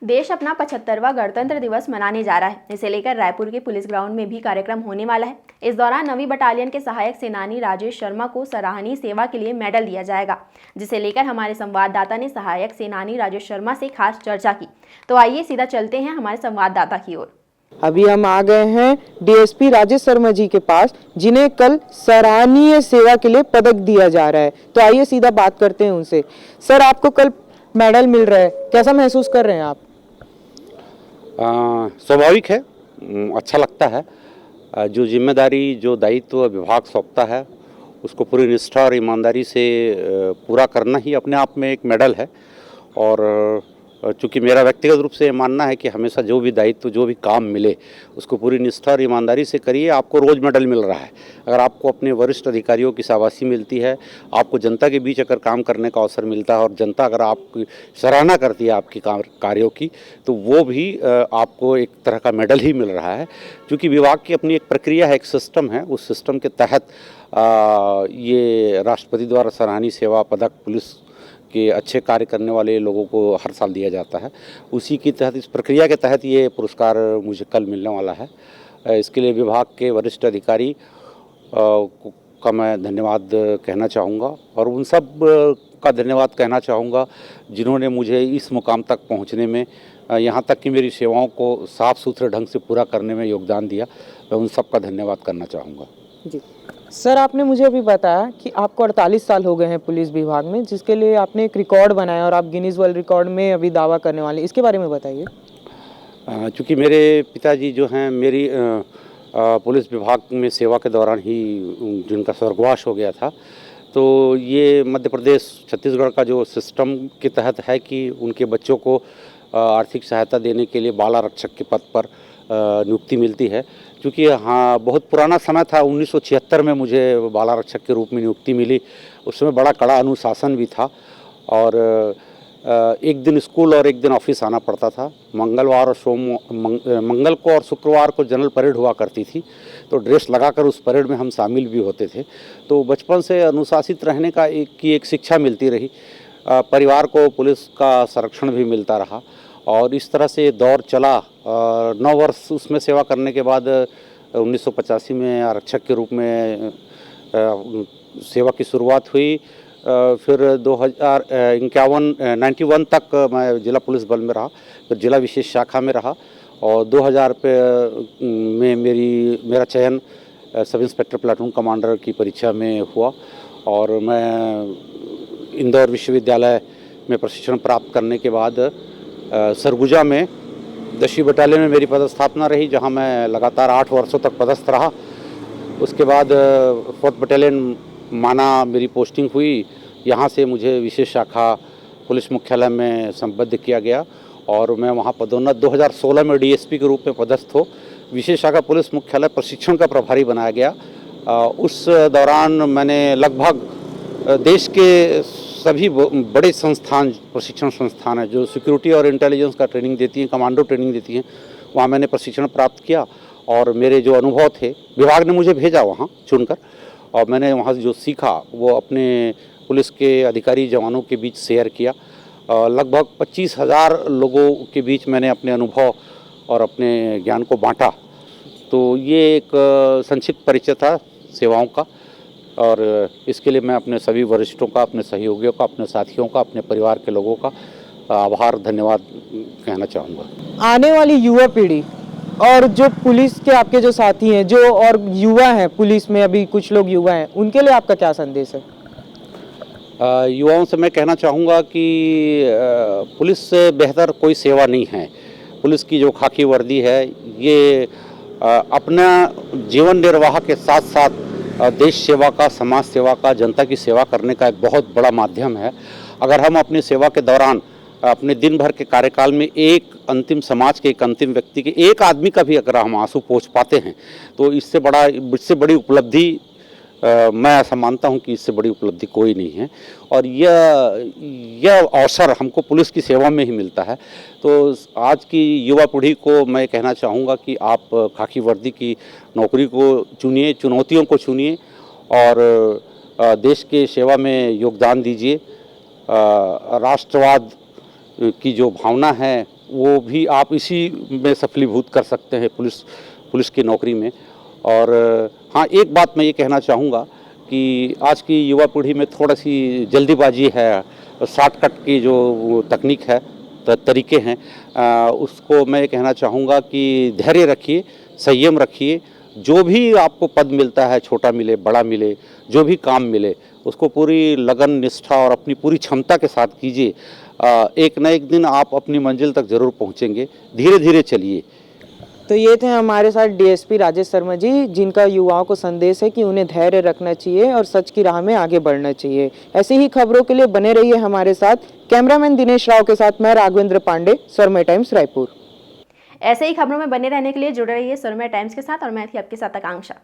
देश अपना 75वां गणतंत्र दिवस मनाने जा रहा है। इसे लेकर रायपुर के पुलिस ग्राउंड में भी कार्यक्रम होने वाला है। इस दौरान 9वीं बटालियन के सहायक सेनानी राजेश शर्मा को सराहनीय सेवा के लिए मेडल दिया जाएगा, जिसे लेकर हमारे संवाददाता ने सहायक सेनानी राजेश शर्मा से खास चर्चा की। तो आइए सीधा चलते हैं हमारे संवाददाता की ओर। अभी हम आ गए हैं डीएसपी राजेश शर्मा जी के पास, जिन्हें कल सराहनीय सेवा के लिए पदक दिया जा रहा है। तो आइए सीधा बात करते हैं उनसे। सर, आपको कल मेडल मिल रहा है, कैसा महसूस कर रहे हैं आप? स्वाभाविक है, अच्छा लगता है। जो जिम्मेदारी, जो दायित्व विभाग सौंपता है, उसको पूरी निष्ठा और ईमानदारी से पूरा करना ही अपने आप में एक मेडल है। और चूँकि मेरा व्यक्तिगत रूप से मानना है कि हमेशा जो भी दायित्व, जो भी काम मिले, उसको पूरी निष्ठा और ईमानदारी से करिए। आपको रोज़ मेडल मिल रहा है। अगर आपको अपने वरिष्ठ अधिकारियों की शाबाशी मिलती है, आपको जनता के बीच अगर काम करने का अवसर मिलता है और जनता अगर आपकी सराहना करती है आपकी कार्यों की, तो वो भी आपको एक तरह का मेडल ही मिल रहा है। क्योंकि विभाग की अपनी एक प्रक्रिया है, एक सिस्टम है। उस सिस्टम के तहत ये राष्ट्रपति द्वारा सराहनीय सेवा पदक पुलिस के अच्छे कार्य करने वाले लोगों को हर साल दिया जाता है। उसी के तहत, इस प्रक्रिया के तहत ये पुरस्कार मुझे कल मिलने वाला है। इसके लिए विभाग के वरिष्ठ अधिकारी का मैं धन्यवाद कहना चाहूँगा, और उन सब का धन्यवाद कहना चाहूँगा जिन्होंने मुझे इस मुकाम तक पहुँचने में, यहाँ तक कि मेरी सेवाओं को साफ़ सुथरे ढंग से पूरा करने में योगदान दिया। मैं उन सब का धन्यवाद करना चाहूँगा। जी सर, आपने मुझे अभी बताया कि आपको 48 साल हो गए हैं पुलिस विभाग में, जिसके लिए आपने एक रिकॉर्ड बनाया और आप गिनीज वर्ल्ड रिकॉर्ड में अभी दावा करने वाले, इसके बारे में बताइए। चूँकि मेरे पिताजी जो हैं, मेरी पुलिस विभाग में सेवा के दौरान ही जिनका स्वर्गवास हो गया था, तो ये मध्य प्रदेश छत्तीसगढ़ का जो सिस्टम के तहत है कि उनके बच्चों को आर्थिक सहायता देने के लिए बाल आरक्षक के पद पर नियुक्ति मिलती है। क्योंकि हाँ, बहुत पुराना समय था, 1976 में मुझे बाल आरक्षक के रूप में नियुक्ति मिली। उस समय बड़ा कड़ा अनुशासन भी था, और एक दिन स्कूल और एक दिन ऑफिस आना पड़ता था। मंगलवार और मंगल को और शुक्रवार को जनरल परेड हुआ करती थी, तो ड्रेस लगाकर उस परेड में हम शामिल भी होते थे। तो बचपन से अनुशासित रहने का एक शिक्षा मिलती रही। परिवार को पुलिस का संरक्षण भी मिलता रहा, और इस तरह से दौर चला। 9 वर्ष उसमें सेवा करने के बाद 1985 में आरक्षक के रूप में सेवा की शुरुआत हुई। फिर 1991 तक मैं जिला पुलिस बल में रहा, फिर जिला विशेष शाखा में रहा, और 2000 में मेरा चयन सब इंस्पेक्टर प्लाटून कमांडर की परीक्षा में हुआ, और मैं इंदौर विश्वविद्यालय में प्रशिक्षण प्राप्त करने के बाद सरगुजा में 10वीं बटालियन में मेरी पदस्थापना रही, जहां मैं लगातार 8 वर्षों तक पदस्थ रहा। उसके बाद 4th बटालियन माना मेरी पोस्टिंग हुई। यहां से मुझे विशेष शाखा पुलिस मुख्यालय में संबद्ध किया गया, और मैं वहां पदोन्नत 2016 में डीएसपी के रूप में पदस्थ हो विशेष शाखा पुलिस मुख्यालय प्रशिक्षण का प्रभारी बनाया गया। उस दौरान मैंने लगभग देश के सभी बड़े संस्थान, प्रशिक्षण संस्थान है जो सिक्योरिटी और इंटेलिजेंस का ट्रेनिंग देती हैं, कमांडो ट्रेनिंग देती हैं, वहाँ मैंने प्रशिक्षण प्राप्त किया। और मेरे जो अनुभव थे, विभाग ने मुझे भेजा वहाँ चुनकर, और मैंने वहाँ जो सीखा वो अपने पुलिस के अधिकारी जवानों के बीच शेयर किया। लगभग 25,000 लोगों के बीच मैंने अपने अनुभव और अपने ज्ञान को बांटा। तो ये एक संक्षिप्त परिचय था सेवाओं का, और इसके लिए मैं अपने सभी वरिष्ठों का, अपने सहयोगियों का, अपने साथियों का, अपने परिवार के लोगों का आभार, धन्यवाद कहना चाहूँगा। आने वाली युवा पीढ़ी और जो पुलिस के आपके जो साथी हैं, जो और युवा हैं पुलिस में, अभी कुछ लोग युवा हैं, उनके लिए आपका क्या संदेश है? युवाओं से मैं कहना चाहूँगा कि पुलिस से बेहतर कोई सेवा नहीं है। पुलिस की जो खाकी वर्दी है, ये अपना जीवन निर्वाह के साथ साथ देश सेवा का, समाज सेवा का, जनता की सेवा करने का एक बहुत बड़ा माध्यम है। अगर हम अपनी सेवा के दौरान अपने दिन भर के कार्यकाल में एक अंतिम समाज के, एक अंतिम व्यक्ति के, एक आदमी का भी अगर हम आंसू पोंछ पाते हैं, तो इससे बड़ी उपलब्धि मैं ऐसा मानता हूं कि इससे बड़ी उपलब्धि कोई नहीं है। और यह अवसर हमको पुलिस की सेवा में ही मिलता है। तो आज की युवा पीढ़ी को मैं कहना चाहूँगा कि आप खाकी वर्दी की नौकरी को चुनिए, चुनौतियों को चुनिए, और देश के सेवा में योगदान दीजिए। राष्ट्रवाद की जो भावना है वो भी आप इसी में सफलीभूत कर सकते हैं पुलिस की नौकरी में। और हाँ, एक बात मैं ये कहना चाहूँगा कि आज की युवा पीढ़ी में थोड़ा सी जल्दीबाजी है, शॉर्टकट की जो तकनीक है, तरीके हैं, उसको मैं ये कहना चाहूँगा कि धैर्य रखिए, संयम रखिए। जो भी आपको पद मिलता है, छोटा मिले बड़ा मिले, जो भी काम मिले उसको पूरी लगन, निष्ठा और अपनी पूरी क्षमता के साथ कीजिए। एक न एक दिन आप अपनी मंजिल तक ज़रूर पहुँचेंगे। धीरे धीरे चलिए। तो ये थे हमारे साथ डीएसपी राजेश शर्मा जी, जिनका युवाओं को संदेश है कि उन्हें धैर्य रखना चाहिए और सच की राह में आगे बढ़ना चाहिए। ऐसी ही खबरों के लिए बने रहिए हमारे साथ। कैमरामैन दिनेश राव के साथ मैं राघवेंद्र पांडे, स्वर्मय टाइम्स रायपुर। ऐसे ही खबरों में बने रहने के लिए जुड़े रहिए स्वर्मय टाइम्स के साथ और मैं थी आपके साथ आकांक्षा।